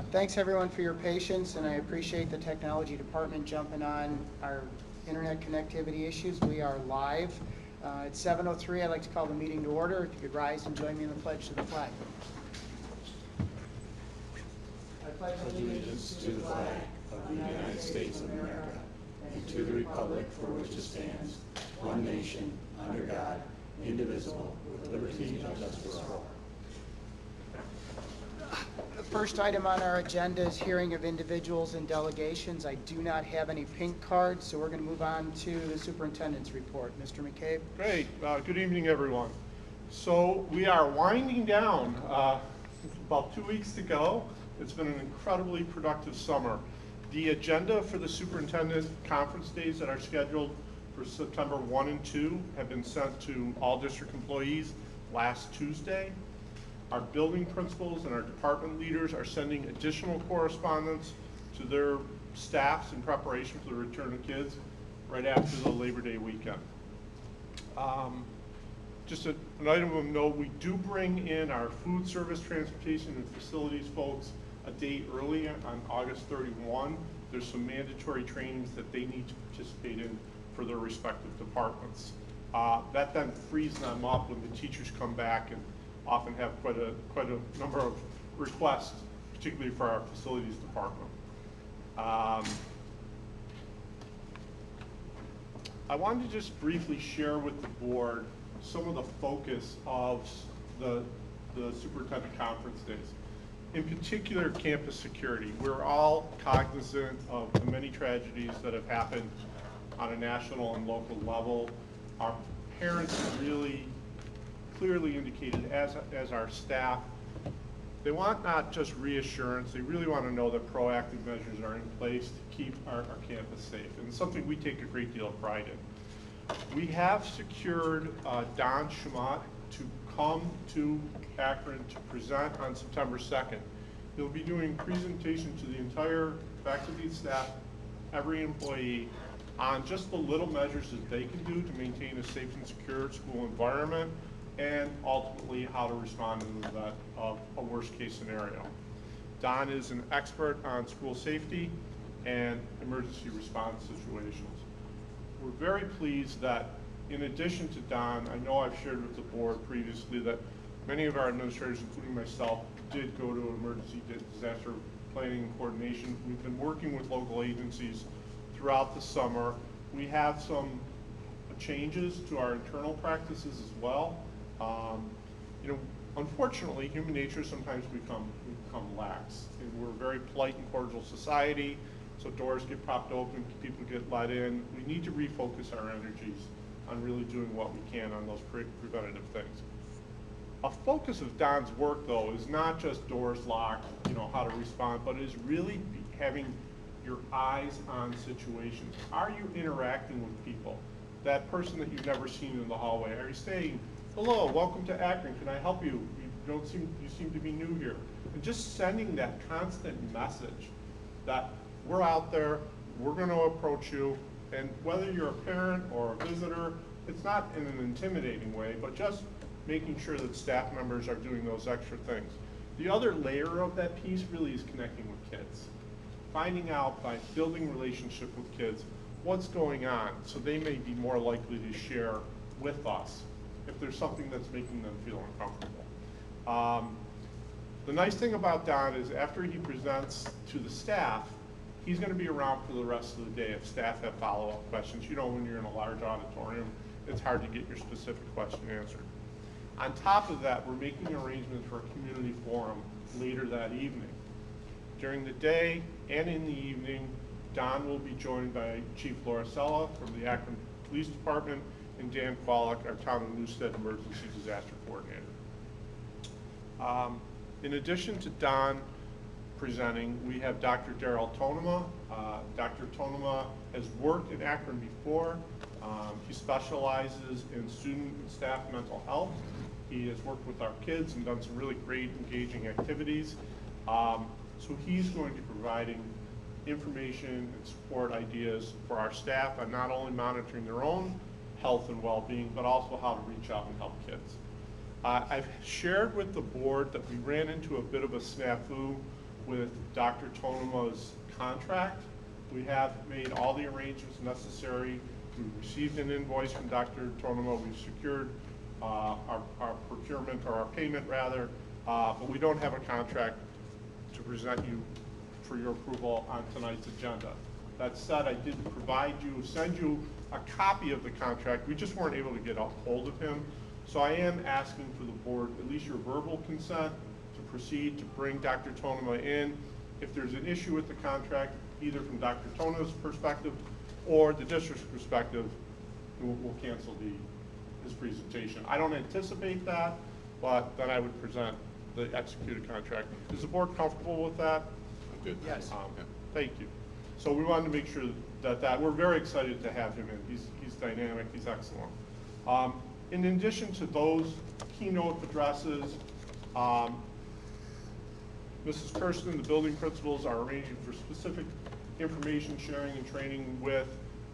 Thanks everyone for your patience, and I appreciate the technology department jumping on our internet connectivity issues. We are live. It's 7:03. I'd like to call the meeting to order. If you could rise and join me in the pledge to the flag. I pledge Allegiance to the flag of the United States of America and to the republic for which it stands, one nation, under God, indivisible, with liberty and justice for all. The first item on our agenda is hearing of individuals and delegations. I do not have any pink cards, so we're going to move on to the superintendent's report. Mr. McCabe. Great. Good evening, everyone. So we are winding down. About 2 weeks to go. It's been an incredibly productive summer. The agenda for the superintendent conference days that are scheduled for September 1 and 2 have been sent to all district employees last Tuesday. Our building principals and our department leaders are sending additional correspondence to their staffs in preparation for the return of kids right after the Labor Day weekend. Just an item of note, we do bring in our food service, transportation, and facilities folks a day early on August 31. There's some mandatory trainings that they need to participate in for their respective departments. That then frees them up when the teachers come back and often have quite a number of requests, particularly for our facilities department. I wanted to just briefly share with the board some of the focus of the superintendent conference days. In particular, campus security. We're all cognizant of the many tragedies that have happened on a national and local level. Our parents really clearly indicated, as our staff, they want not just reassurance, they really want to know that proactive measures are in place to keep our campus safe, and it's something we take a great deal of pride in. We have secured Don Schmott to come to Akron to present on September 2nd. He'll be doing presentation to the entire faculty staff, every employee, on just the little measures that they can do to maintain a safe and secure school environment, and ultimately how to respond in the event of a worst case scenario. Don is an expert on school safety and emergency response situations. We're very pleased that in addition to Don, I know I've shared with the board previously that many of our administrators, including myself, did go to emergency disaster planning and coordination. We've been working with local agencies throughout the summer. We have some changes to our internal practices as well. Unfortunately, human nature sometimes become lax, and we're a very polite and cordial society, so doors get propped open, people get let in. We need to refocus our energies on really doing what we can on those preventative things. A focus of Don's work, though, is not just doors locked, how to respond, but is really having your eyes on situations. Are you interacting with people? That person that you've never seen in the hallway, are you saying, hello, welcome to Akron, can I help you? You seem to be new here. And just sending that constant message that we're out there, we're going to approach you, and whether you're a parent or a visitor, it's not in an intimidating way, but just making sure that staff members are doing those extra things. The other layer of that piece really is connecting with kids. Finding out by building relationship with kids what's going on, so they may be more likely to share with us if there's something that's making them feel uncomfortable. The nice thing about Don is after he presents to the staff, he's going to be around for the rest of the day if staff have follow-up questions. When you're in a large auditorium, it's hard to get your specific question answered. On top of that, we're making arrangements for a community forum later that evening. During the day and in the evening, Don will be joined by Chief Lauricella from the Akron Police Department and Dan Qualick, our Town of Newstead Emergency Disaster Coordinator. In addition to Don presenting, we have Dr. Darrell Tonema. Dr. Tonema has worked in Akron before. He specializes in student and staff mental health. He has worked with our kids and done some really great engaging activities. So he's going to be providing information and support ideas for our staff on not only monitoring their own health and well-being, but also how to reach out and help kids. I've shared with the board that we ran into a bit of a snafu with Dr. Tonema's contract. We have made all the arrangements necessary. We've received an invoice from Dr. Tonema. We've secured our procurement, or our payment rather, but we don't have a contract to present you for your approval on tonight's agenda. That said, I did send you a copy of the contract. We just weren't able to get a hold of him. So I am asking for the board, at least your verbal consent, to proceed to bring Dr. Tonema in. If there's an issue with the contract, either from Dr. Tonema's perspective or the district's perspective, we'll cancel his presentation. I don't anticipate that, but then I would present the executed contract. Is the board comfortable with that? I'm good. Yes. Thank you. So we wanted to make sure that we're very excited to have him in. He's dynamic, he's excellent. In addition to those keynote addresses, Mrs. Kirsten, the building principals, are arranging for specific information sharing and training with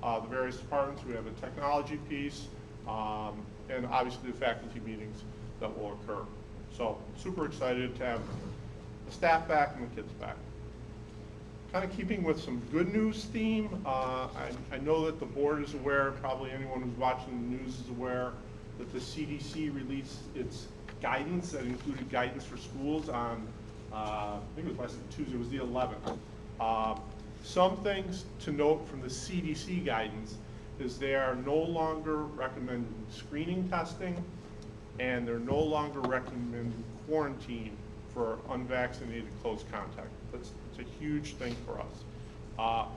the various departments. We have a technology piece, and obviously the faculty meetings that will occur. So super excited to have the staff back and the kids back. Kind of keeping with some good news theme, I know that the board is aware, probably anyone who's watching the news is aware, that the CDC released its guidance that included guidance for schools on, I think it was last Tuesday, it was the 11th. Some things to note from the CDC guidance is they are no longer recommending screening testing, and they're no longer recommending quarantine for unvaccinated close contact. It's a huge thing for us.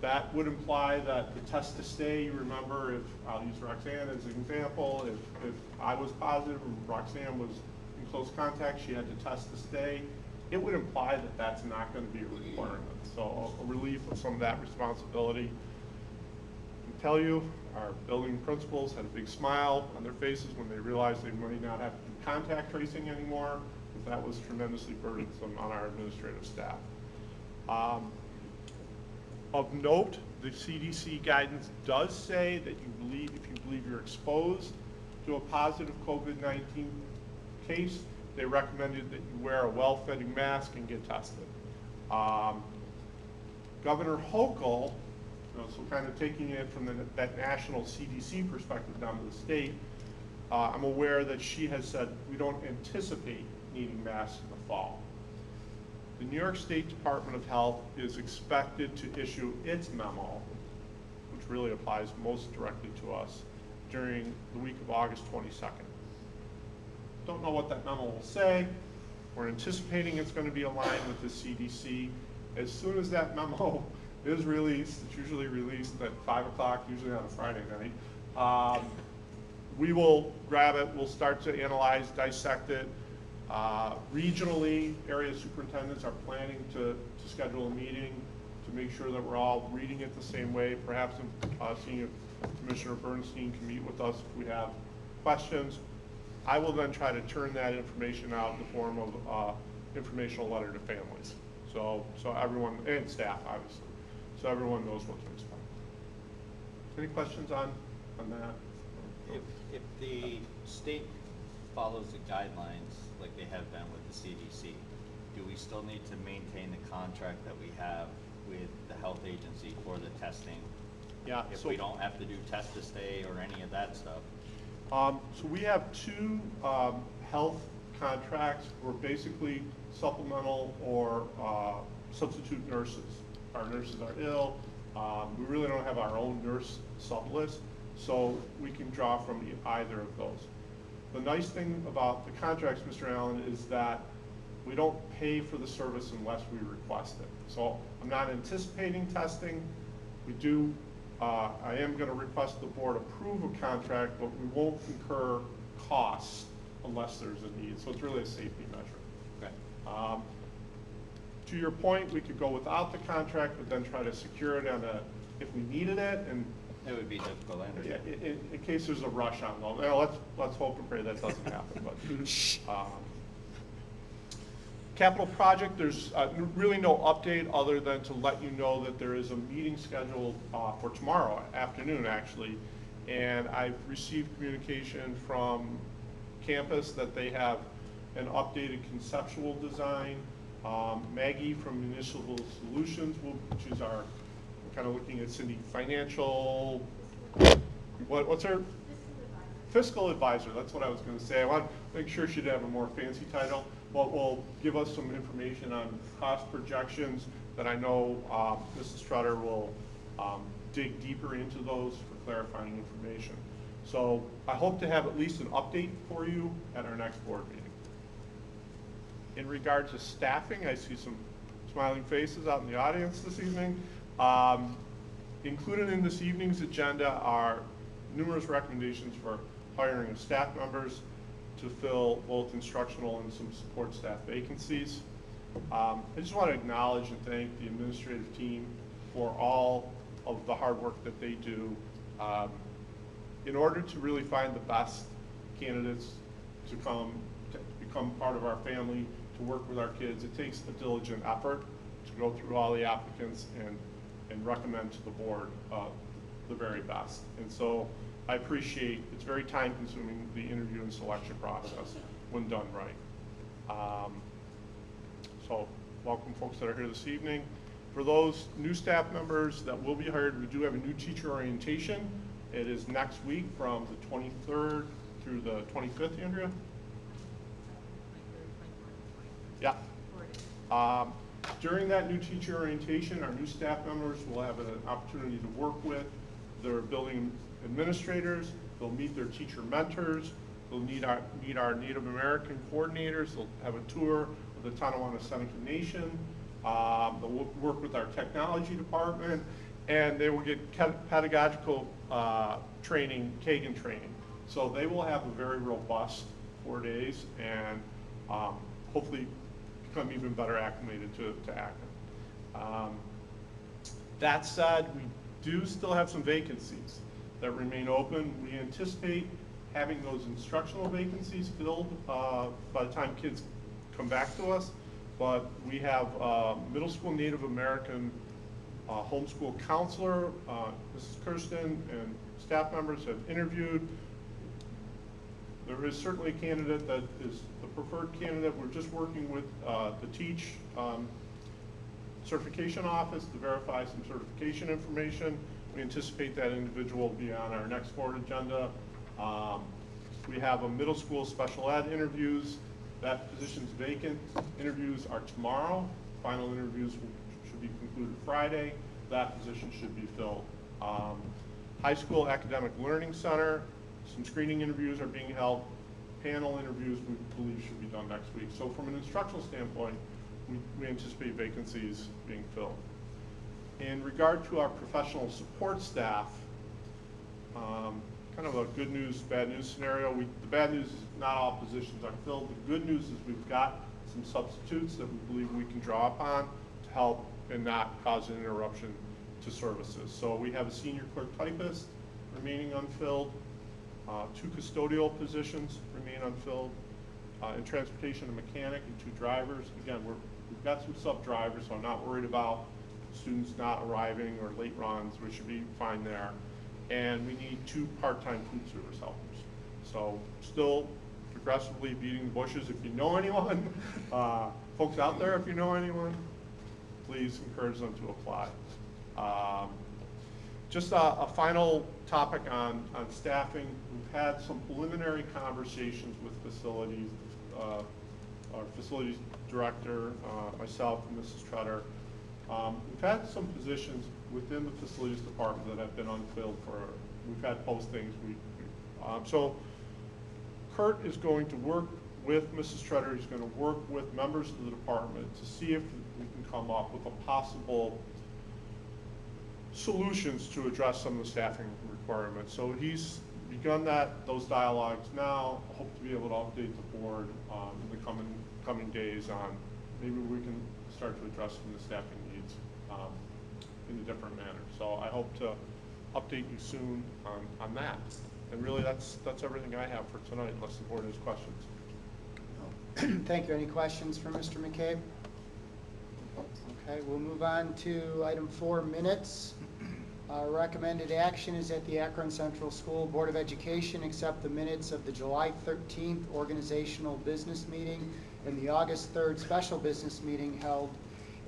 That would imply that the test to stay, you remember, if I'll use Roxanne as an example, if I was positive and Roxanne was in close contact, she had to test to stay, it would imply that that's not going to be a requirement. So a relief of some of that responsibility. I can tell you, our building principals had a big smile on their faces when they realized they might not have to do contact tracing anymore, because that was tremendously burdensome on our administrative staff. Of note, the CDC guidance does say that if you believe you're exposed to a positive COVID-19 case, they recommended that you wear a well-fitting mask and get tested. Governor Hochul, so kind of taking it from that national CDC perspective down to the state, I'm aware that she has said we don't anticipate needing masks in the fall. The New York State Department of Health is expected to issue its memo, which really applies most directly to us, during the week of August 22nd. Don't know what that memo will say. We're anticipating it's going to be aligned with the CDC. As soon as that memo is released, it's usually released at 5 o'clock, usually on a Friday night, we will grab it, we'll start to analyze, dissect it. Regionally, area superintendents are planning to schedule a meeting to make sure that we're all reading it the same way. Perhaps seeing if Commissioner Bernstein can meet with us if we have questions. I will then try to turn that information out in the form of informational letter to families. So everyone, and staff obviously, so everyone knows what to expect. Any questions on that? If the state follows the guidelines like they have been with the CDC, do we still need to maintain the contract that we have with the health agency for the testing? Yeah. If we don't have to do test to stay or any of that stuff? So we have two health contracts. We're basically supplemental or substitute nurses. Our nurses are ill. We really don't have our own nurse sublist, so we can draw from either of those. The nice thing about the contracts, Mr. Allen, is that we don't pay for the service unless we request it. So I'm not anticipating testing. We do, I am going to request the board approve a contract, but we won't incur costs unless there's a need. So it's really a safety measure. Okay. To your point, we could go without the contract, but then try to secure it on if we needed it, and It would be difficult, I understand. in case there's a rush on those. Well, let's hope and pray that doesn't happen. But capital project, there's really no update other than to let you know that there is a meeting scheduled for tomorrow afternoon, actually. And I've received communication from campus that they have an updated conceptual design Maggie from Municipal Solutions, she's our, we're kind of looking at Cindy, financial, what's her? Fiscal advisor, that's what I was going to say. I want to make sure she'd have a more fancy title, but will give us some information on cost projections that I know Mrs. Strutter will dig deeper into those for clarifying information. So I hope to have at least an update for you at our next board meeting. In regard to staffing, I see some smiling faces out in the audience this evening. Included in this evening's agenda are numerous recommendations for hiring of staff members to fill both instructional and some support staff vacancies. I just want to acknowledge and thank the administrative team for all of the hard work that they do in order to really find the best candidates to become part of our family, to work with our kids. It takes a diligent effort to go through all the applicants and recommend to the board the very best. And so I appreciate, it's very time consuming, the interview and selection process when done right. So welcome folks that are here this evening. For those new staff members that will be hired, we do have a new teacher orientation. It is next week from the 23rd through the 25th, Andrea? Yeah. During that new teacher orientation, our new staff members will have an opportunity to work with their building administrators. They'll meet their teacher mentors. They'll meet our Native American coordinators. They'll have a tour of the Tonawanda Seneca Nation. They'll work with our technology department, and they will get pedagogical training, Kagan training. So they will have a very robust 4 days, and hopefully become even better acclimated to Akron. That said, we do still have some vacancies that remain open. We anticipate having those instructional vacancies filled by the time kids come back to us, but we have middle school Native American homeschool counselor, Mrs. Kirsten, and staff members have interviewed. There is certainly a candidate that is the preferred candidate. We're just working with the TEACH certification office to verify some certification information. We anticipate that individual will be on our next board agenda. We have a middle school special ed interviews. That position's vacant. Interviews are tomorrow. Final interviews should be concluded Friday. That position should be filled. High school academic learning center, some screening interviews are being held. Panel interviews we believe should be done next week. So from an instructional standpoint, we anticipate vacancies being filled. In regard to our professional support staff, kind of a good news, bad news scenario. The bad news is not all positions are filled. The good news is we've got some substitutes that we believe we can draw upon to help and not cause an interruption to services. So we have a senior clerk typist remaining unfilled. 2 custodial positions remain unfilled. In transportation, a mechanic and 2 drivers. Again, we've got some sub-drivers, so I'm not worried about students not arriving or late runs. We should be fine there. And we need 2 part-time food service helpers. So still aggressively beating the bushes. If you know anyone, folks out there, if you know anyone, please encourage them to apply. Just a final topic on staffing. We've had some preliminary conversations with facilities, our facilities director, myself, and Mrs. Trutter. We've had some positions within the facilities department that have been unfilled we've had postings. So Kurt is going to work with Mrs. Trutter. He's going to work with members of the department to see if we can come up with a possible solutions to address some of the staffing requirements. So he's begun those dialogues now. I hope to be able to update the board in the coming days on maybe we can start to address some of the staffing needs in a different manner. So I hope to update you soon on that. And really that's everything I have for tonight, unless the board has questions. Thank you. Any questions for Mr. McCabe? Okay, we'll move on to item 4, minutes. Recommended action is that the Akron Central School Board of Education accept the minutes of the July 13th organizational business meeting and the August 3rd special business meeting held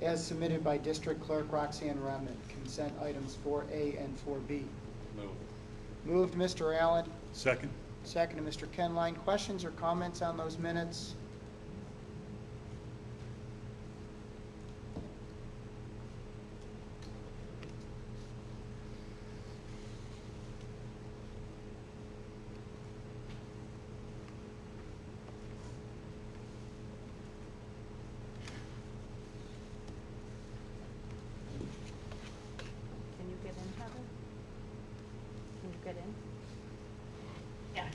as submitted by District Clerk Roxanne Remnant. Consent items 4A and 4B. Moved Mr. Allen, Second. seconded Mr. Kenline. Questions or comments on those minutes? Can you get in, Heather? Can you get in? Yeah.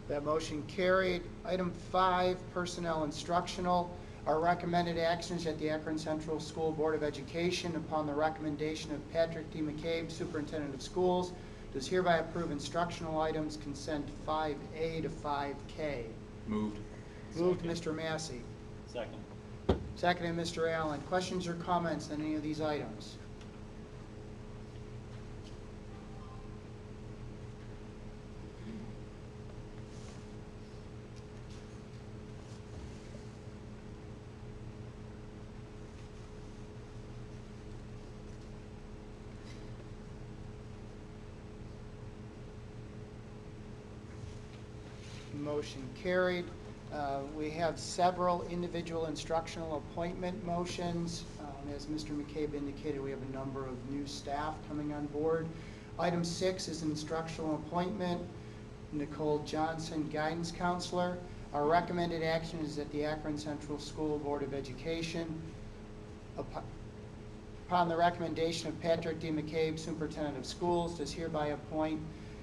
That motion carried. Item 5, personnel instructional. Our recommended actions at the Akron Central School Board of Education, upon the recommendation of Patrick D. McCabe, Superintendent of Schools, does hereby approve instructional items consent 5A to 5K. Moved. Moved Mr. Massey. Second. Seconded Mr. Allen. Questions or comments on any of these items? Motion carried. We have several individual instructional appointment motions. As Mr. McCabe indicated, we have a number of new staff coming on board. Item 6 is instructional appointment. Nicole Johnson, guidance counselor. Our recommended action is that the Akron Central School Board of Education, upon the recommendation of Patrick D. McCabe, Superintendent of Schools, does hereby appoint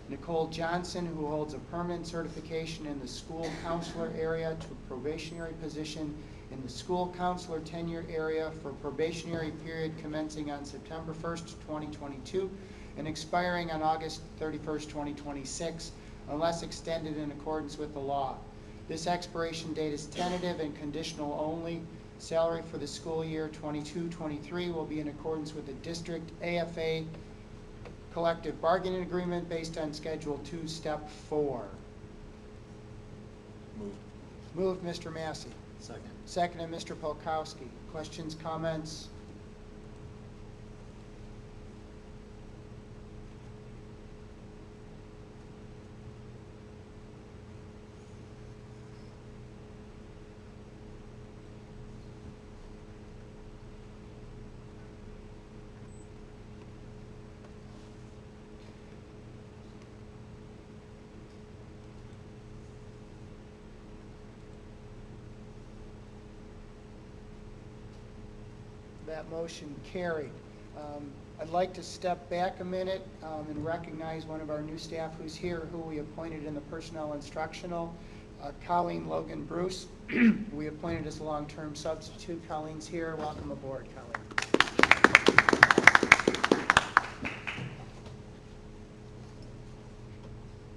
Nicole Johnson, who holds a permanent certification in the school counselor area, to a probationary position in the school counselor tenure area for a probationary period commencing on September 1st, 2022 and expiring on August 31st, 2026, unless extended in accordance with the law. This expiration date is tentative and conditional only. Salary for the school year 22-23 will be in accordance with the district AFA collective bargaining agreement based on Schedule 2, Step 4. Moved. Moved Mr. Massey. Second. Seconded Mr. Polkowski. Questions, comments? That motion carried. I'd like to step back a minute and recognize one of our new staff who's here, who we appointed in the personnel instructional, Colleen Logan Bruce. We appointed as a long-term substitute. Colleen's here. Welcome aboard, Colleen.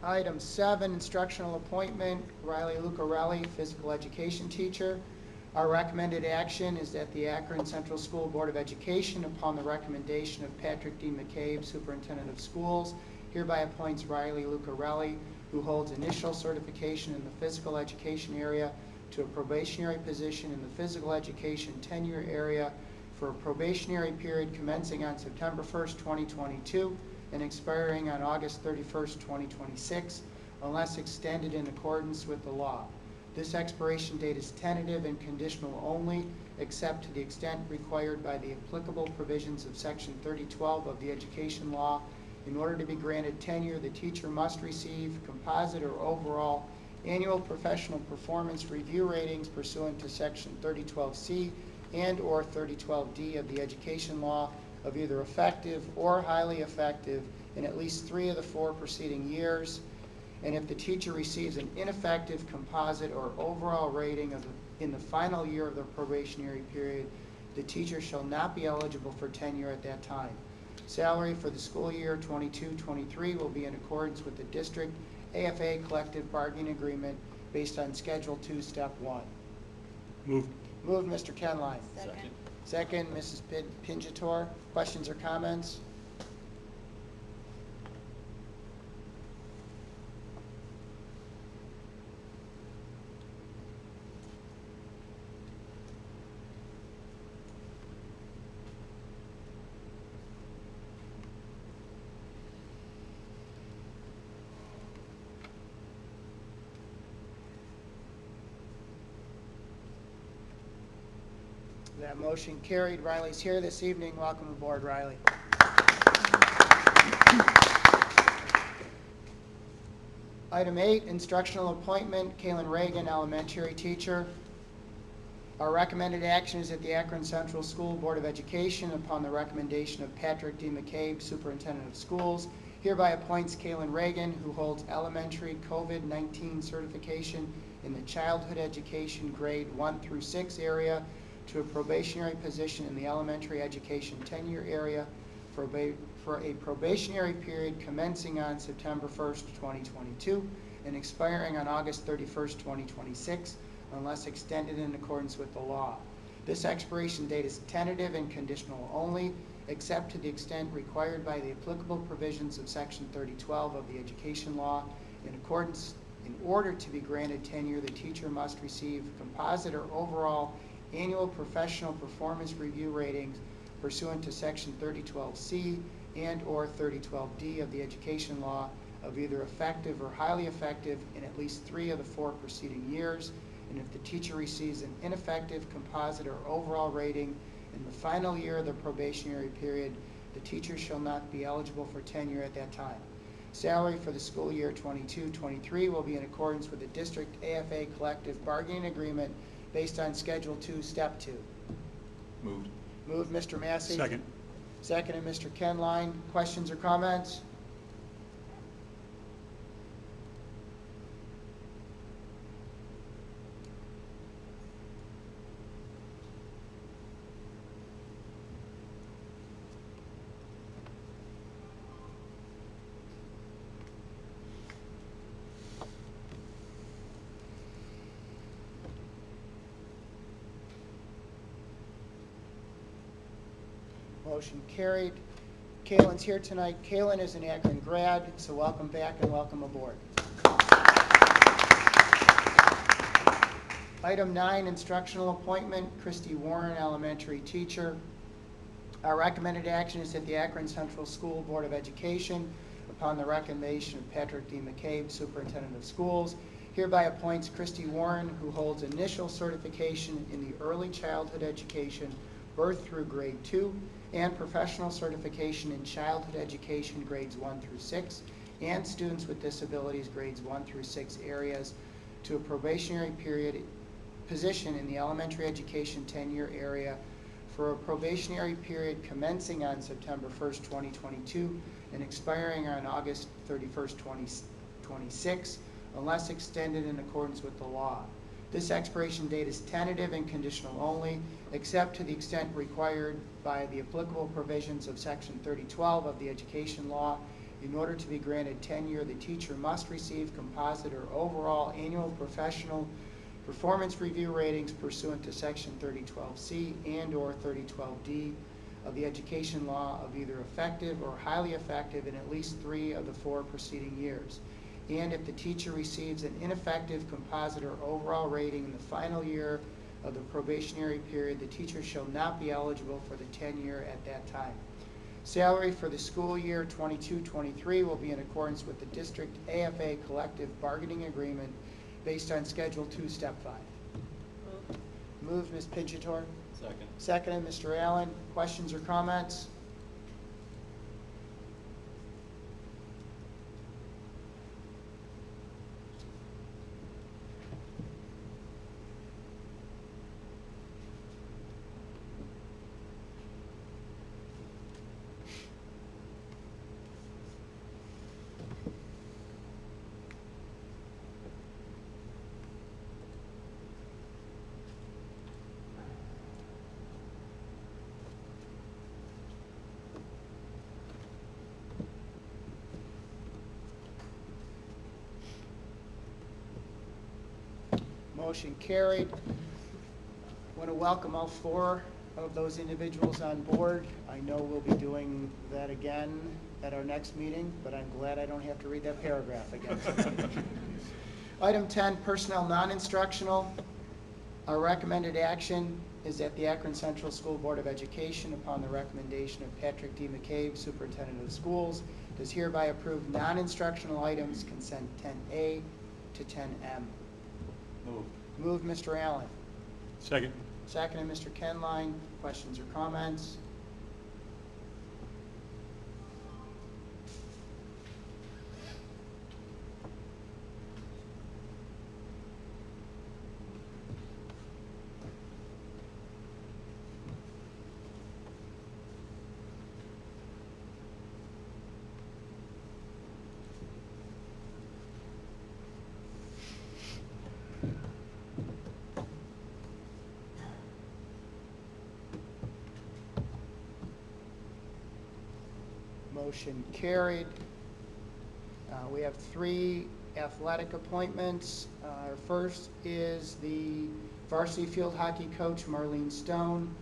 Item 7, instructional appointment, Riley Lucarelli, physical education teacher. Our recommended action is that the Akron Central School Board of Education, upon the recommendation of Patrick D. McCabe, Superintendent of Schools, hereby appoints Riley Lucarelli, who holds initial certification in the physical education area, to a probationary position in the physical education tenure area for a probationary period commencing on September 1st, 2022 and expiring on August 31st, 2026, unless extended in accordance with the law. This expiration date is tentative and conditional only, except to the extent required by the applicable provisions of Section 3012 of the Education Law. In order to be granted tenure, the teacher must receive composite or overall annual professional performance review ratings pursuant to Section 3012C and or 3012D of the Education Law of either effective or highly effective in at least 3 of the 4 preceding years. And if the teacher receives an ineffective composite or overall rating in the final year of the probationary period, the teacher shall not be eligible for tenure at that time. Salary for the school year 22-23 will be in accordance with the district AFA collective bargaining agreement based on Schedule 2, Step 1. Moved. Moved, Mr. Kenline. Second. Second, Mrs. Pinjator. Questions or comments? That motion carried. Riley's here this evening. Welcome aboard, Riley. Item 8, instructional appointment, Kaylin Reagan, elementary teacher. Our recommended action is that the Akron Central School Board of Education, upon the recommendation of Patrick D. McCabe, Superintendent of Schools, hereby appoints Kaylin Reagan, who holds elementary COVID-19 certification in the childhood education grade 1 through 6 area, to a probationary position in the elementary education tenure area for a probationary period commencing on September 1st, 2022 and expiring on August 31st, 2026, unless extended in accordance with the law. This expiration date is tentative and conditional only, except to the extent required by the applicable provisions of Section 3012 of the Education Law. In order to be granted tenure, the teacher must receive composite or overall annual professional performance review ratings pursuant to Section 3012C and/or 3012D of the Education Law of either effective or highly effective in at least 3 of the 4 preceding years. And if the teacher receives an ineffective composite or overall rating in the final year of the probationary period, the teacher shall not be eligible for tenure at that time. Salary for the school year 22-23 will be in accordance with the district AFA collective bargaining agreement based on Schedule 2, Step 2. Moved. Moved, Mr. Massey. Second. Seconded, Mr. Kenline. Questions or comments? Motion carried. Kaylin's here tonight. Kaylin is an Akron grad, so welcome back and welcome aboard. Item 9, instructional appointment, Christy Warren, elementary teacher. Our recommended action is that the Akron Central School Board of Education, upon the recommendation of Patrick D. McCabe, Superintendent of Schools, hereby appoints Christy Warren, who holds initial certification in the early childhood education, birth through grade 2, and professional certification in childhood education grades 1 through 6, and students with disabilities grades 1 through 6 areas, to a probationary period position in the elementary education tenure area for a probationary period commencing on September 1st, 2022 and expiring on August 31st, 2026, unless extended in accordance with the law. This expiration date is tentative and conditional only, except to the extent required by the applicable provisions of Section 3012 of the Education Law. In order to be granted tenure, the teacher must receive composite or overall annual professional performance review ratings pursuant to Section 3012C and/or 3012D of the Education Law of either effective or highly effective in at least 3 of the 4 preceding years. And if the teacher receives an ineffective composite or overall rating in the final year of the probationary period, the teacher shall not be eligible for the tenure at that time. Salary for the school year 22-23 will be in accordance with the district AFA collective bargaining agreement based on Schedule 2, Step 5. Moved, Ms. Pinjator. Second. Seconded, Mr. Allen. Questions or comments? Motion carried. Want to welcome all 4 of those individuals on board. I know we'll be doing that again at our next meeting, but I'm glad I don't have to read that paragraph again. Item 10, personnel non-instructional. Our recommended action is that the Akron Central School Board of Education, upon the recommendation of Patrick D. McCabe, Superintendent of Schools, does hereby approve non-instructional items consent 10A to 10M. Move. Moved, Mr. Allen. Second. Seconded, Mr. Kenline. Questions or comments? Motion carried. We have 3 athletic appointments. Our first is the varsity field hockey coach, Marlene Stone.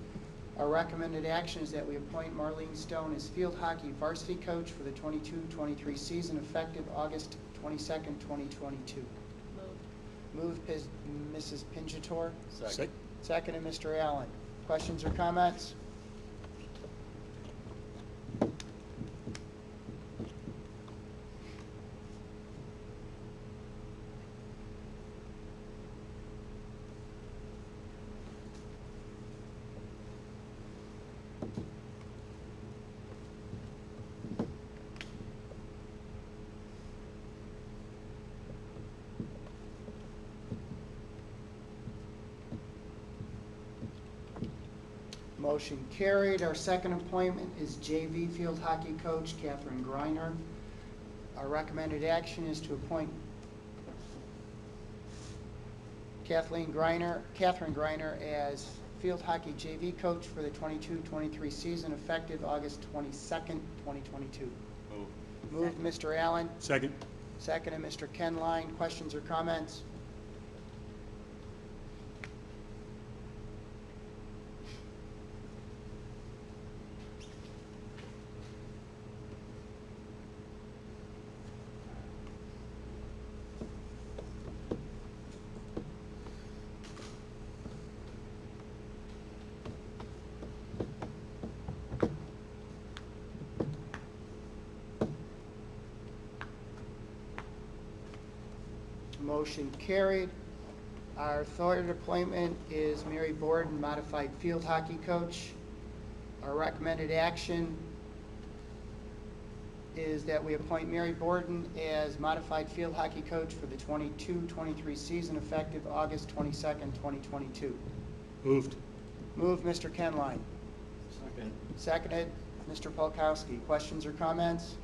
Our recommended action is that we appoint Marlene Stone as field hockey varsity coach for the 22-23 season, effective August 22nd, 2022. Moved, Mrs. Pinjator. Second. Seconded, Mr. Allen. Questions or comments? Motion carried. Our second appointment is JV field hockey coach Catherine Greiner. Our recommended action is to appoint Catherine Greiner as field hockey JV coach for the 22-23 season, effective August 22nd, 2022. Move. Moved, Mr. Allen. Second. Seconded, Mr. Kenline. Questions or comments? Motion carried. Our third appointment is Mary Borden, modified field hockey coach. Our recommended action is that we appoint Mary Borden as modified field hockey coach for the 22-23 season, effective August 22nd, 2022. Moved. Moved, Mr. Kenline. Second. Seconded, Mr. Polkowski. Questions or comments?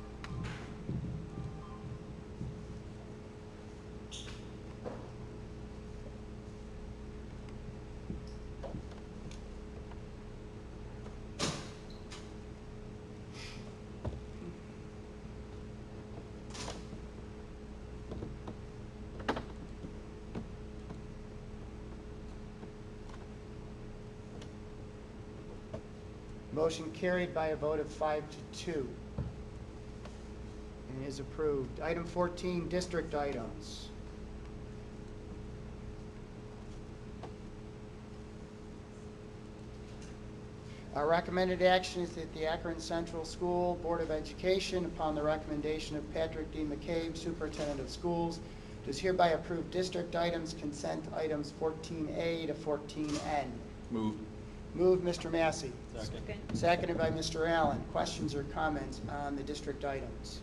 Motion carried by a vote of 5-2 and is approved. Item 14, district items. Our recommended action is that the Akron Central School Board of Education, upon the recommendation of Patrick D. McCabe, Superintendent of Schools, does hereby approve district items, consent items 14A to 14N. Moved. Moved, Mr. Massey. Second. Seconded by Mr. Allen. Questions or comments on the district items?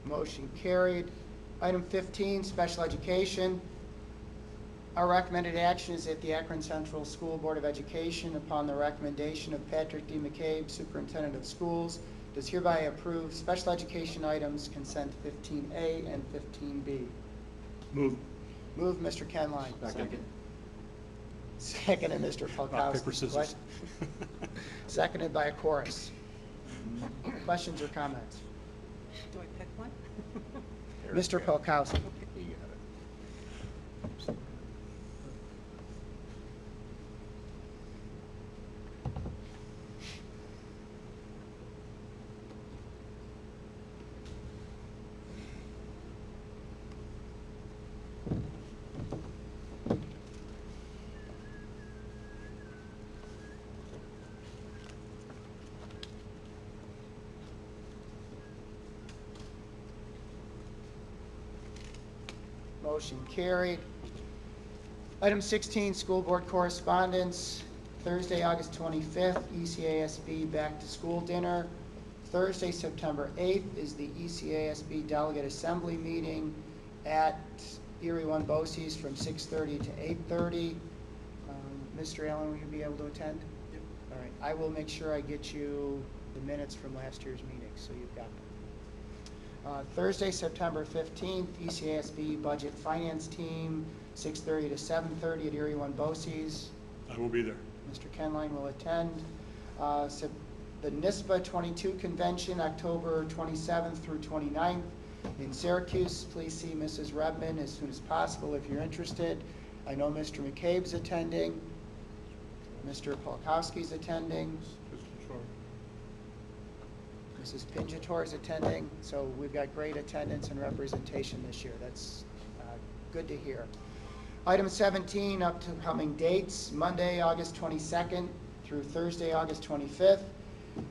Motion carried. Item 15, special education. Our recommended action is that the Akron Central School Board of Education, upon the recommendation of Patrick D. McCabe, Superintendent of Schools, does hereby approve special education items consent 15A and 15B. Move. Move, Mr. Kenline. Second. Seconded, Mr. Polkowski. Rock, paper, scissors. Seconded by a chorus. Questions or comments? Do I pick one? Mr. Polkowski. You got it. Motion carried. Item 16, school board correspondence. Thursday, August 25th, ECASB back to school dinner. Thursday, September 8th is the ECASB delegate assembly meeting at Erie One BOCES from 6:30 to 8:30. Mr. Allen, will you be able to attend? Yep. All right, I will make sure I get you the minutes from last year's meeting, so you've got them. Thursday, September 15th, ECASB Budget Finance Team, 6:30 to 7:30 at Erie One BOCES. I will be there. Mr. Kenline will attend. The NISBA 22 Convention, October 27th through 29th in Syracuse. Please see Mrs. Redmond as soon as possible if you're interested. I know Mr. McCabe's attending. Mr. Polkowski's attending. Mr. Short. Mrs. Pinjator is attending, so we've got great attendance and representation this year. That's good to hear. Item 17, upcoming dates, Monday, August 22nd through Thursday, August 25th.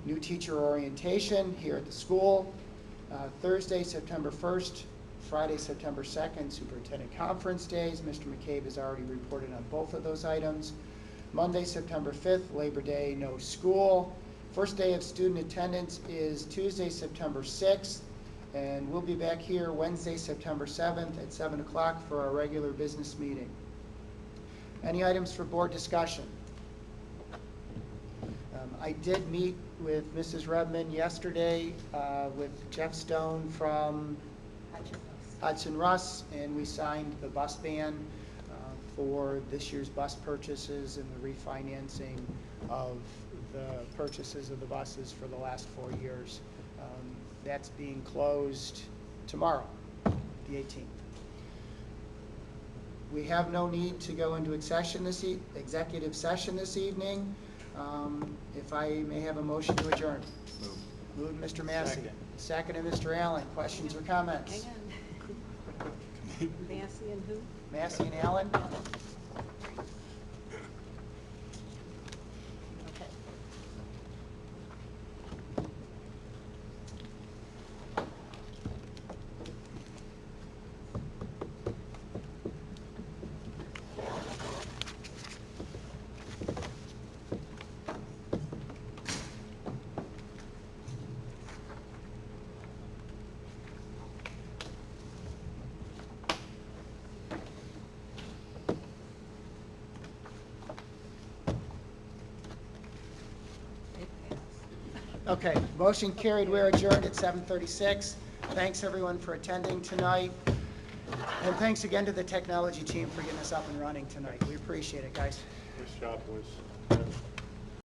New teacher orientation here at the school. Thursday, September 1st, Friday, September 2nd, superintendent conference days. Mr. McCabe has already reported on both of those items. Monday, September 5th, Labor Day, no school. First day of student attendance is Tuesday, September 6th, and we'll be back here Wednesday, September 7th at 7 o'clock for our regular business meeting. Any items for board discussion? I did meet with Mrs. Redmond yesterday with Jeff Stone from Hudson Russ, and we signed the bus ban for this year's bus purchases and the refinancing of the purchases of the buses for the last 4 years. That's being closed tomorrow, the 18th. We have no need to go into executive session this evening. If I may have a motion to adjourn. Moved, Mr. Massey. Seconded, Mr. Allen. Questions or comments? Hang on. Massey and who? Massey and Allen? Okay. It passed. Okay, motion carried. We're adjourned at 7:36. Thanks, everyone, for attending tonight. And thanks again to the technology team for getting us up and running tonight. We appreciate it, guys. Nice job, boys.